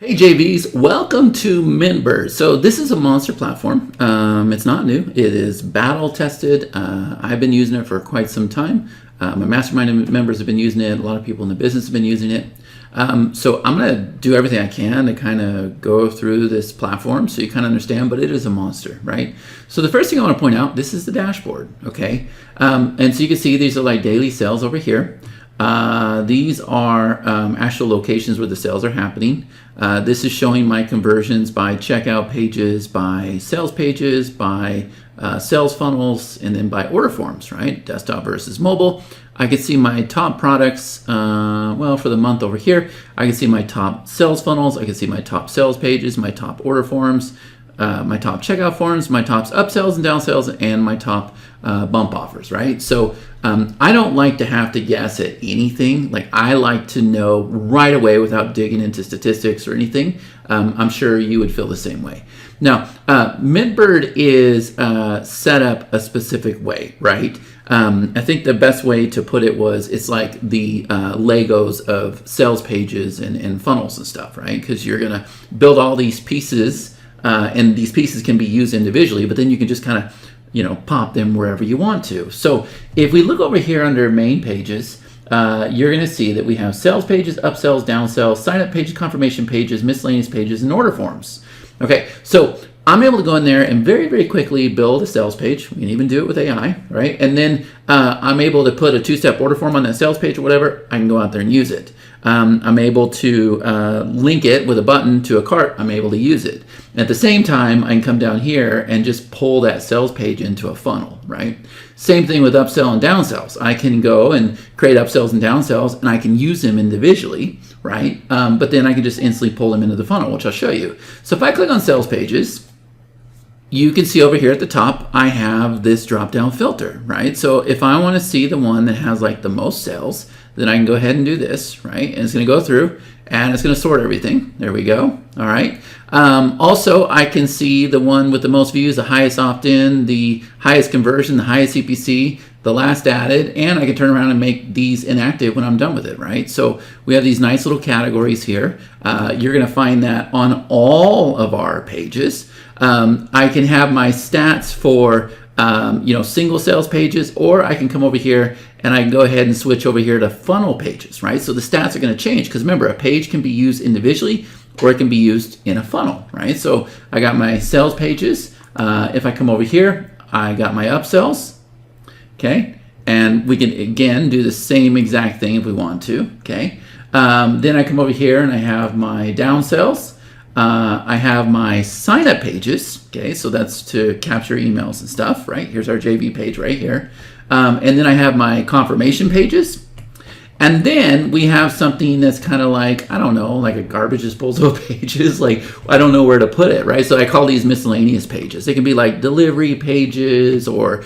Hey JVs, welcome to MintBird. So this is a monster platform. It's not new. It is battle tested. I've been using it for quite some time. My mastermind members have been using it. A lot of people in the business have been using it. So I'm going to do everything I can to kind of go through this platform so you kind of understand, but it is a monster, right? So the first thing I want to point out, this is the dashboard, okay? And so you can see these are like daily sales over here. These are actual locations where the sales are happening. This is showing my conversions by checkout pages, by sales pages, by sales funnels, and then by order forms, right? Desktop versus mobile. I can see my top products, well, for the month over here. I can see my top sales funnels. I can see my top sales pages, my top order forms, my top checkout forms, my top upsells and downsells, and my top bump offers, right? So I don't like to have to guess at anything. Like, I like to know right away without digging into statistics or anything. I'm sure you would feel the same way. Now, MintBird is set up a specific way, right? I think the best way to put it was it's like the Legos of sales pages and funnels and stuff, right? Because you're going to build all these pieces, and these pieces can be used individually, but then you can just kind of pop them wherever you want to. So if we look over here under main pages, you're going to see that we have sales pages, upsells, downsells, sign up pages, confirmation pages, miscellaneous pages, and order forms. Okay, so I'm able to go in there and very, very quickly build a sales page. We can even do it with AI, right? And then I'm able to put a two-step order form on that sales page or whatever. I can go out there and use it. I'm able to link it with a button to a cart. I'm able to use it. At the same time, I can come down here and just pull that sales page into a funnel, right? Same thing with upsell and downsells. I can go and create upsells and downsells, and I can use them individually, right? But then I can just instantly pull them into the funnel, which I'll show you. So if I click on sales pages, you can see over here at the top, I have this drop-down filter, right? So if I want to see the one that has like the most sales, then I can go ahead and do this, right? And it's going to go through and it's going to sort everything. There we go. All right. Also, I can see the one with the most views, the highest opt-in, the highest conversion, the highest CPC, the last added, and I can turn around and make these inactive when I'm done with it, right? So we have these nice little categories here. You're going to find that on all of our pages. I can have my stats for single sales pages, or I can come over here and I can go ahead and switch over here to funnel pages, right? So the stats are going to change because remember, a page can be used individually or it can be used in a funnel, right? So I got my sales pages. If I come over here, I got my upsells, okay? And we can, again, do the same exact thing if we want to, okay? Then I come over here and I have my downsells. I have my sign up pages, okay, so that's to capture emails and stuff, right? Here's our JV page right here. And then I have my confirmation pages. And then we have something that's kind of like, I don't know, like a garbage disposal pages. Like, I don't know where to put it, right? So I call these miscellaneous pages. They can be like delivery pages or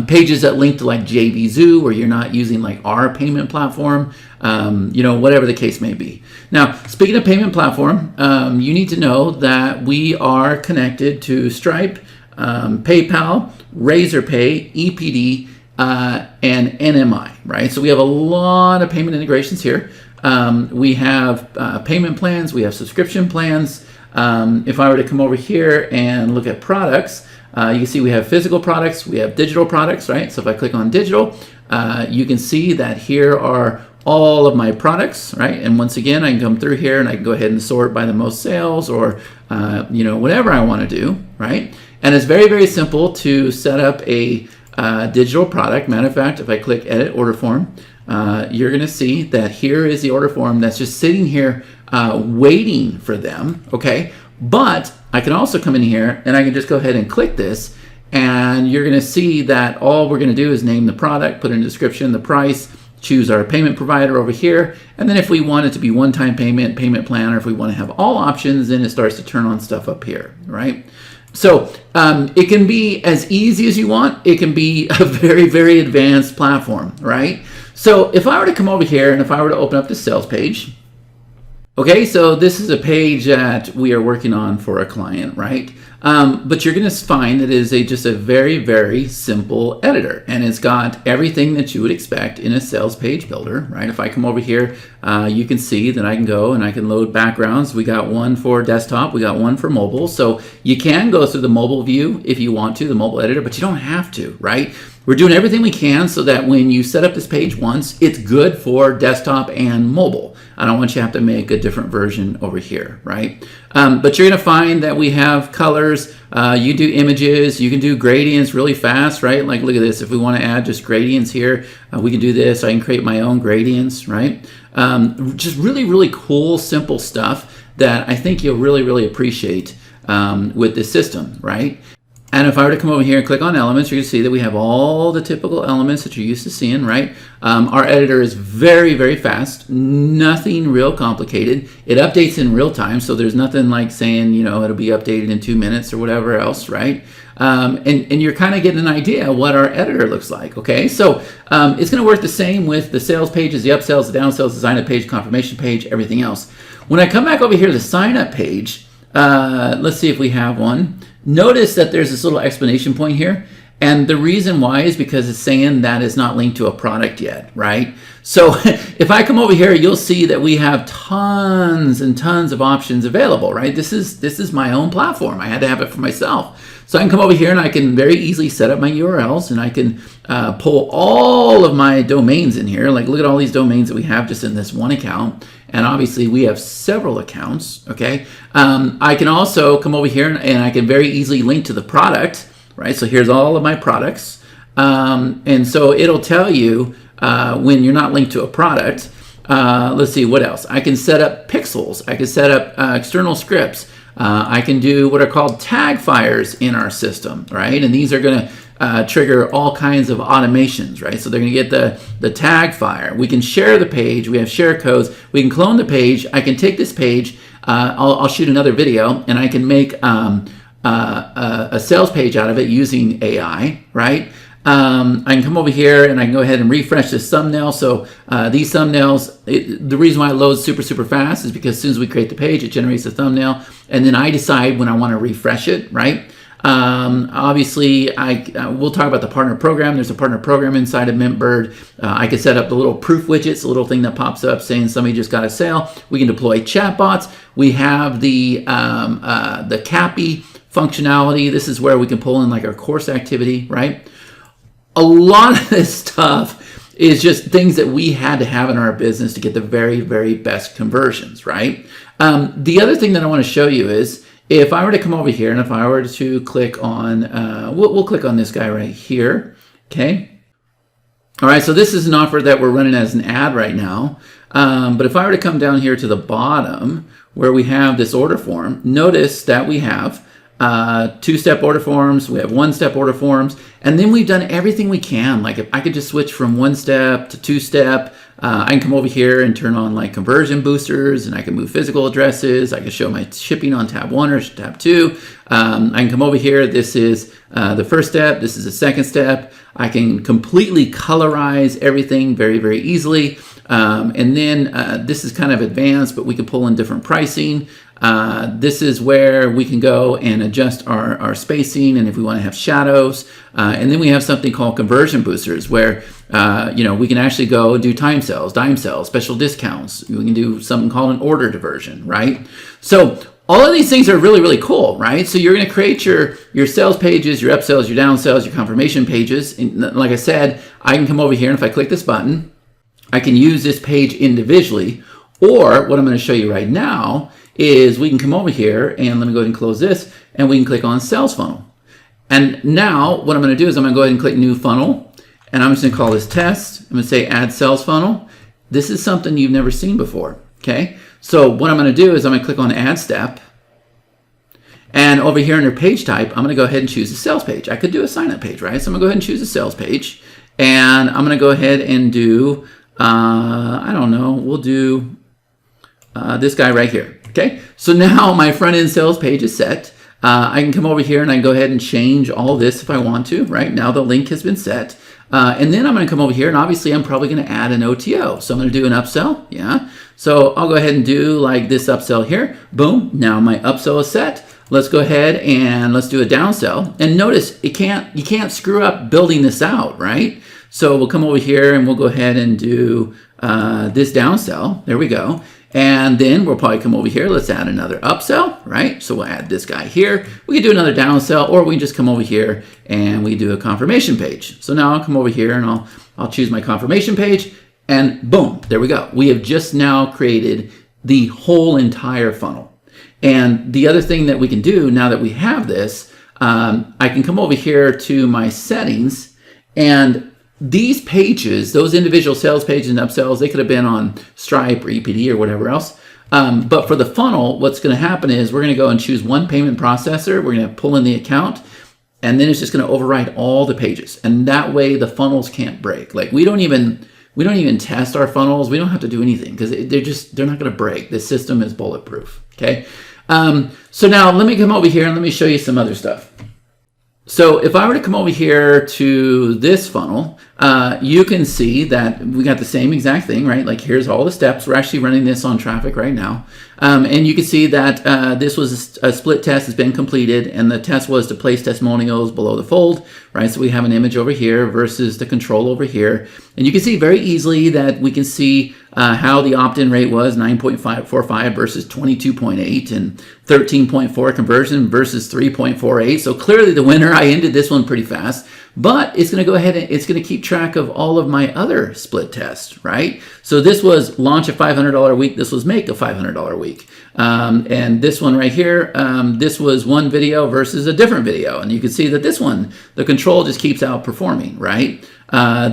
pages that link to like JV Zoo, where you're not using like our payment platform, whatever the case may be. Now, speaking of payment platform, you need to know that we are connected to Stripe, PayPal, Razorpay, EPD, and NMI, right? So we have a lot of payment integrations here. We have payment plans, we have subscription plans. If I were to come over here and look at products, you can see we have physical products, we have digital products, right? So if I click on digital, you can see that here are all of my products, right? And once again, I can come through here and I can go ahead and sort by the most sales or, whatever I want to do, right? And it's very, very simple to set up a digital product. Matter of fact, if I click edit order form, you're going to see that here is the order form that's just sitting here waiting for them, okay? But I can also come in here and I can just go ahead and click this, and you're going to see that all we're going to do is name the product, put in a description, the price, choose our payment provider over here, and then if we want it to be one-time payment, payment plan, or if we want to have all options, then it starts to turn on stuff up here, right? So it can be as easy as you want. It can be a very, very advanced platform, right? So if I were to come over here and if I were to open up the sales page, okay, so this is a page that we are working on for a client, right? But you're going to find that it is just a very, very simple editor, and it's got everything that you would expect in a sales page builder, right? If I come over here, you can see that I can go and I can load backgrounds. We got one for desktop, we got one for mobile. So you can go through the mobile view if you want to, the mobile editor, but you don't have to, right? We're doing everything we can so that when you set up this page once, it's good for desktop and mobile. I don't want you to have to make a different version over here, right? But you're going to find that we have colors. You do images. You can do gradients really fast, right? Like, look at this. If we want to add just gradients here, we can do this. I can create my own gradients, right? Just really, really cool, simple stuff that I think you'll really, really appreciate with this system, right? And if I were to come over here and click on elements, you're going to see that we have all the typical elements that you're used to seeing, right? Our editor is very, very fast, nothing real complicated. It updates in real time, so there's nothing like saying, you know, it'll be updated in 2 minutes or whatever else, right? And you're kind of getting an idea what our editor looks like, okay? So it's going to work the same with the sales pages, the upsells, the downsells, the sign-up page, confirmation page, everything else. When I come back over here to the sign-up page, let's see if we have one. Notice that there's this little explanation point here, and the reason why is because it's saying that is not linked to a product yet, right? So if I come over here, you'll see that we have tons and tons of options available, right? This is my own platform. I had to have it for myself. So I can come over here and I can very easily set up my URLs, and I can pull all of my domains in here. Like, look at all these domains that we have just in this one account. And obviously we have several accounts, okay? I can also come over here and I can very easily link to the product, right? So here's all of my products. And so it'll tell you when you're not linked to a product. Let's see, what else? I can set up pixels. I can set up external scripts. I can do what are called tag fires in our system, right? And these are going to trigger all kinds of automations, right? So they're going to get the tag fire. We can share the page. We have share codes. We can clone the page. I can take this page. I'll shoot another video, and I can make a sales page out of it using AI, right? I can come over here and I can go ahead and refresh this thumbnail. So these thumbnails, the reason why it loads super, super fast is because as soon as we create the page, it generates a thumbnail, and then I decide when I want to refresh it, right? Obviously, we'll talk about the partner program. There's a partner program inside of MintBird. I can set up the little proof widgets, a little thing that pops up saying somebody just got a sale. We can deploy chatbots. We have the CAPI functionality. This is where we can pull in like our course activity, right? A lot of this stuff is just things that we had to have in our business to get the very, very best conversions, right? The other thing that I want to show you is if I were to come over here and if I were to click on, we'll click on this guy right here, okay? All right, so this is an offer that we're running as an ad right now. But if I were to come down here to the bottom where we have this order form, notice that we have two-step order forms, we have one-step order forms, and then we've done everything we can. Like if I could just switch from one-step to two-step, I can come over here and turn on like conversion boosters, and I can move physical addresses. I can show my shipping on tab 1 or tab 2. I can come over here. This is the first step. This is the second step. I can completely colorize everything very, very easily. And then this is kind of advanced, but we can pull in different pricing. This is where we can go and adjust our spacing, and if we want to have shadows. And then we have something called conversion boosters where we can actually go do time sales, dime sales, special discounts. We can do something called an order diversion, right? So all of these things are really, really cool, right? So you're going to create your sales pages, your upsells, your downsells, your confirmation pages. And like I said, I can come over here, and if I click this button, I can use this page individually. Or what I'm going to show you right now is we can come over here, and let me go ahead and close this, and we can click on sales funnel. And now what I'm going to do is I'm going to go ahead and click new funnel, and I'm just going to call this test. I'm going to say add sales funnel. This is something you've never seen before, okay? So what I'm going to do is I'm going to click on add step, and over here under page type, I'm going to go ahead and choose a sales page. I could do a sign up page, right? So I'm going to go ahead and choose a sales page, and I'm going to go ahead and do, I don't know, we'll do this guy right here. Okay, so now my front end sales page is set. I can come over here and I can go ahead and change all this if I want to, right? Now the link has been set. And then I'm going to come over here, and obviously I'm probably going to add an OTO. So I'm going to do an upsell, yeah. So I'll go ahead and do like this upsell here. Boom, now my upsell is set. let's go ahead and let's do a downsell. And notice you can't screw up building this out, right? So we'll come over here and we'll go ahead and do this downsell. There we go. And then we'll probably come over here. Let's add another upsell, right? So we'll add this guy here. We can do another downsell, or we can just come over here and we do a confirmation page. So now I'll come over here and I'll choose my confirmation page, and boom, there we go. We have just now created the whole entire funnel. And the other thing that we can do now that we have this, I can come over here to my settings, and these pages, those individual sales pages and upsells, they could have been on Stripe or EPD or whatever else. But for the funnel, what's going to happen is we're going to go and choose one payment processor. We're going to pull in the account, and then it's just going to override all the pages. And that way the funnels can't break. Like we don't even test our funnels. We don't have to do anything because they're not going to break. The system is bulletproof. Okay. So now let me come over here and let me show you some other stuff. So if I were to come over here to this funnel, you can see that we got the same exact thing, right? Like here's all the steps. We're actually running this on traffic right now. And you can see that this was a split test has been completed, and the test was to place testimonials below the fold, right? So we have an image over here versus the control over here. And you can see very easily that we can see how the opt-in rate was 9.545 versus 22.8 and 13.4 conversion versus 3.48. So clearly the winner. I ended this one pretty fast, but it's going to go ahead and it's going to keep track of all of my other split tests, right? So this was launch a $500 week. This was make a $500 week. And this one right here, this was one video versus a different video. And you can see that this one, the control just keeps outperforming, right?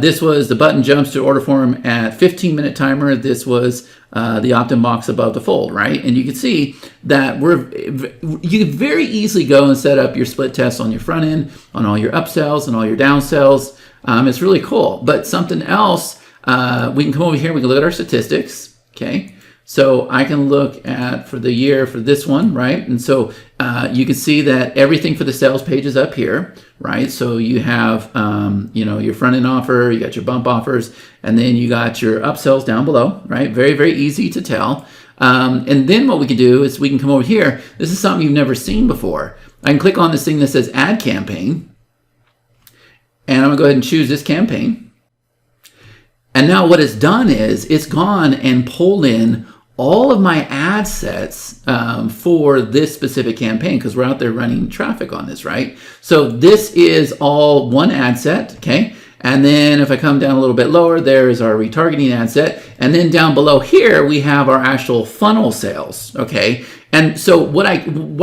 This was the button jumps to order form at 15-minute timer. This was the opt-in box above the fold, right? And you can see that you can very easily go and set up your split tests on your front end, on all your upsells and all your downsells. It's really cool. But something else, we can come over here, we can look at our statistics, okay? So I can look at for the year for this one, right? And so you can see that everything for the sales page is up here, right? So you have, your front end offer, you got your bump offers, and then you got your upsells down below, right? Very, very easy to tell. And then what we can do is we can come over here. This is something you've never seen before. I can click on this thing that says add campaign, and I'm gonna go ahead and choose this campaign. And now what it's done is it's gone and pulled in all of my ad sets for this specific campaign because we're out there running traffic on this, right? So this is all one ad set, okay? And then if I come down a little bit lower, there is our retargeting ad set. And then down below here, we have our actual funnel sales, okay? And so why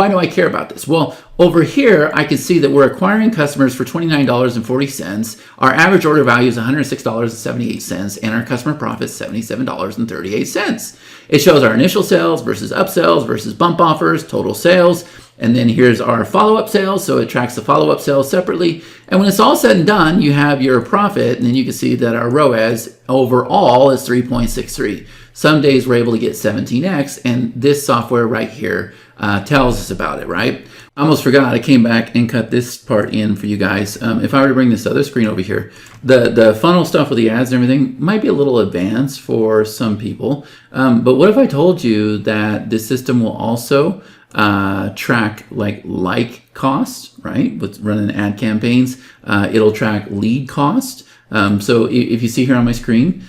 do I care about this? Well, over here, I can see that we're acquiring customers for $29.40. Our average order value is $106.78, and our customer profit is $77.38. It shows our initial sales versus upsells versus bump offers, total sales, and then here's our follow-up sales. So it tracks the follow-up sales separately. And when it's all said and done, you have your profit, and then you can see that our ROAS overall is 3.63. Some days we're able to get 17x, and this software right here tells us about it, right? I almost forgot, I came back and cut this part in for you guys. If I were to bring this other screen over here, the funnel stuff with the ads and everything might be a little advanced for some people. But what if I told you that the system will also track like costs, right? With running ad campaigns, it'll track lead cost. So if you see here on my screen,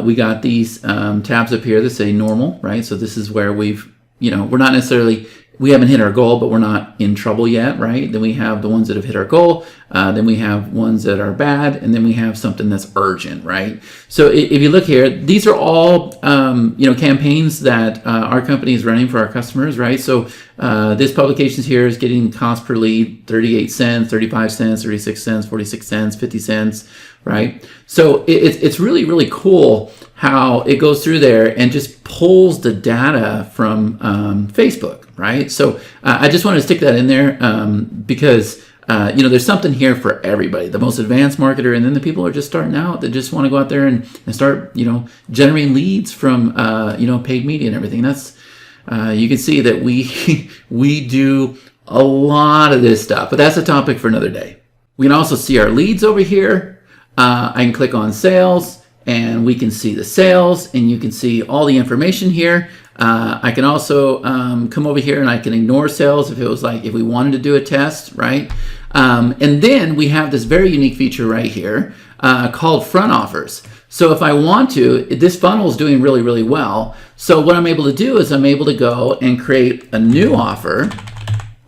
we got these tabs up here that say normal, right? So this is where we're not necessarily, we haven't hit our goal, but we're not in trouble yet, right? Then we have the ones that have hit our goal. Then we have ones that are bad, and then we have something that's urgent, right? So if you look here, these are all campaigns that our company is running for our customers, right? So this publications here is getting cost per lead 38 cents, 35 cents, 36 cents, 46 cents, 50 cents, right? So it's really, really cool how it goes through there and just pulls the data from Facebook, right? So I just wanted to stick that in there because there's something here for everybody, the most advanced marketer, and then the people who are just starting out that just want to go out there and start, generating leads from, paid media and everything. That's, you can see that we do a lot of this stuff, but that's a topic for another day. We can also see our leads over here. I can click on sales, and we can see the sales, and you can see all the information here. I can also come over here and I can ignore sales if it was like, if we wanted to do a test, right? And then we have this very unique feature right here called front offers. So if I want to, this funnel is doing really, really well. So what I'm able to do is I'm able to go and create a new offer,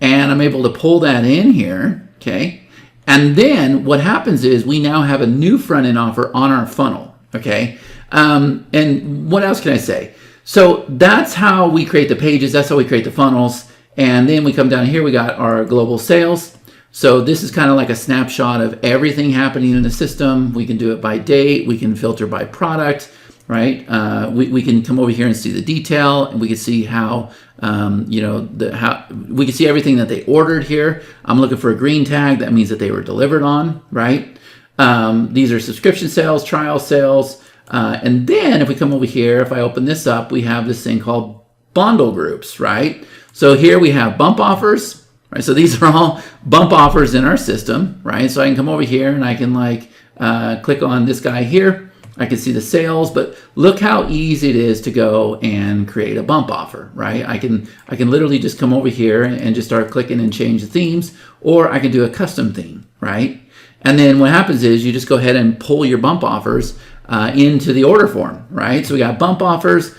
and I'm able to pull that in here, okay? And then what happens is we now have a new front end offer on our funnel, okay? And what else can I say? So that's how we create the pages, that's how we create the funnels. And then we come down here, we got our global sales. So this is kind of like a snapshot of everything happening in the system. We can do it by date, we can filter by product, right? We can come over here and see the detail, and we can see how, we can see everything that they ordered here. I'm looking for a green tag, that means that they were delivered on, right? These are subscription sales, trial sales, and then if we come over here, if I open this up, we have this thing called bundle groups, right? So here we have bump offers, right? So these are all bump offers in our system, right? So I can come over here and I can like click on this guy here. I can see the sales, but look how easy it is to go and create a bump offer, right? I can literally just come over here and just start clicking and change the themes, or I can do a custom theme, right? And then what happens is you just go ahead and pull your bump offers into the order form, right? So we got bump offers,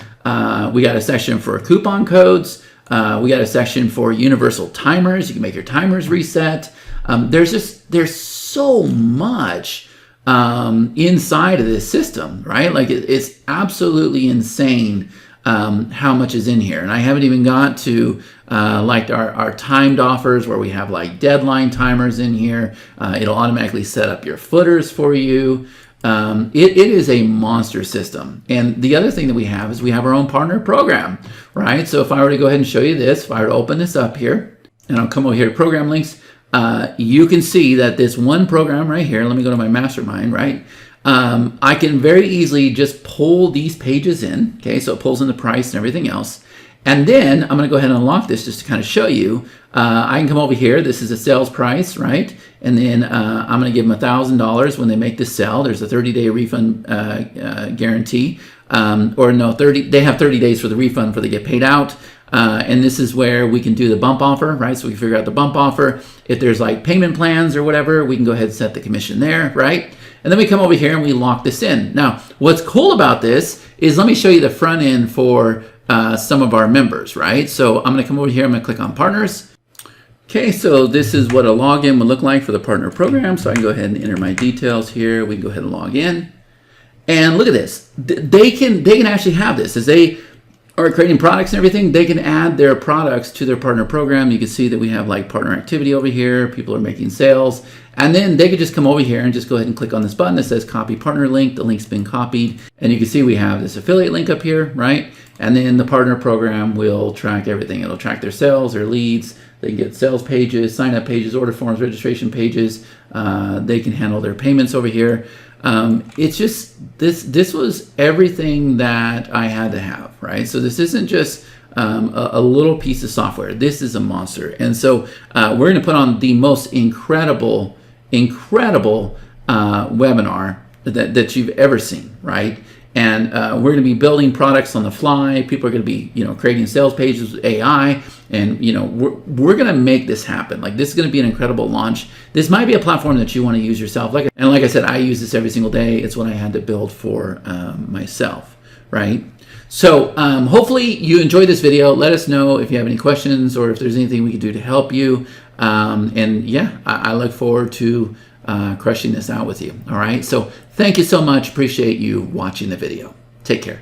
we got a section for coupon codes, we got a section for universal timers. You can make your timers reset. There's so much inside of this system, right? Like it's absolutely insane how much is in here. And I haven't even got to like our timed offers where we have like deadline timers in here. It'll automatically set up your footers for you. It is a monster system. And the other thing that we have is we have our own partner program, right? So if I were to go ahead and show you this, if I were to open this up here, and I'll come over here to program links, you can see that this one program right here, let me go to my mastermind, right? I can very easily just pull these pages in, okay? So it pulls in the price and everything else. And then I'm gonna go ahead and unlock this just to kind of show you. I can come over here, this is a sales price, right? And then I'm gonna give them $1,000 when they make this sale. There's a 30-day refund guarantee. Or no, they have 30 days for the refund before they get paid out. And this is where we can do the bump offer, right? So we can figure out the bump offer. If there's like payment plans or whatever, we can go ahead and set the commission there, right? And then we come over here and we lock this in. Now, what's cool about this is, let me show you the front end for some of our members, right? So I'm gonna come over here, I'm gonna click on partners. Okay, so this is what a login would look like for the partner program. So I can go ahead and enter my details here. We can go ahead and log in. And look at this. They can actually have this as they are creating products and everything. They can add their products to their partner program. You can see that we have like partner activity over here. People are making sales. And then they could just come over here and just go ahead and click on this button that says copy partner link. The link's been copied. And you can see we have this affiliate link up here, right? And then the partner program will track everything. It'll track their sales, their leads. They can get sales pages, sign up pages, order forms, registration pages. They can handle their payments over here. It's just, this was everything that I had to have, right? So this isn't just a little piece of software. This is a monster. And so we're going to put on the most incredible webinar that you've ever seen, right? And we're going to be building products on the fly. People are going to be, creating sales pages with AI, and we're going to make this happen. Like, this is going to be an incredible launch. This might be a platform that you want to use yourself. Like I said, I use this every single day. It's what I had to build for myself, right? So hopefully you enjoyed this video. Let us know if you have any questions or if there's anything we can do to help you. And yeah, I look forward to crushing this out with you. All right. So thank you so much. Appreciate you watching the video. Take care.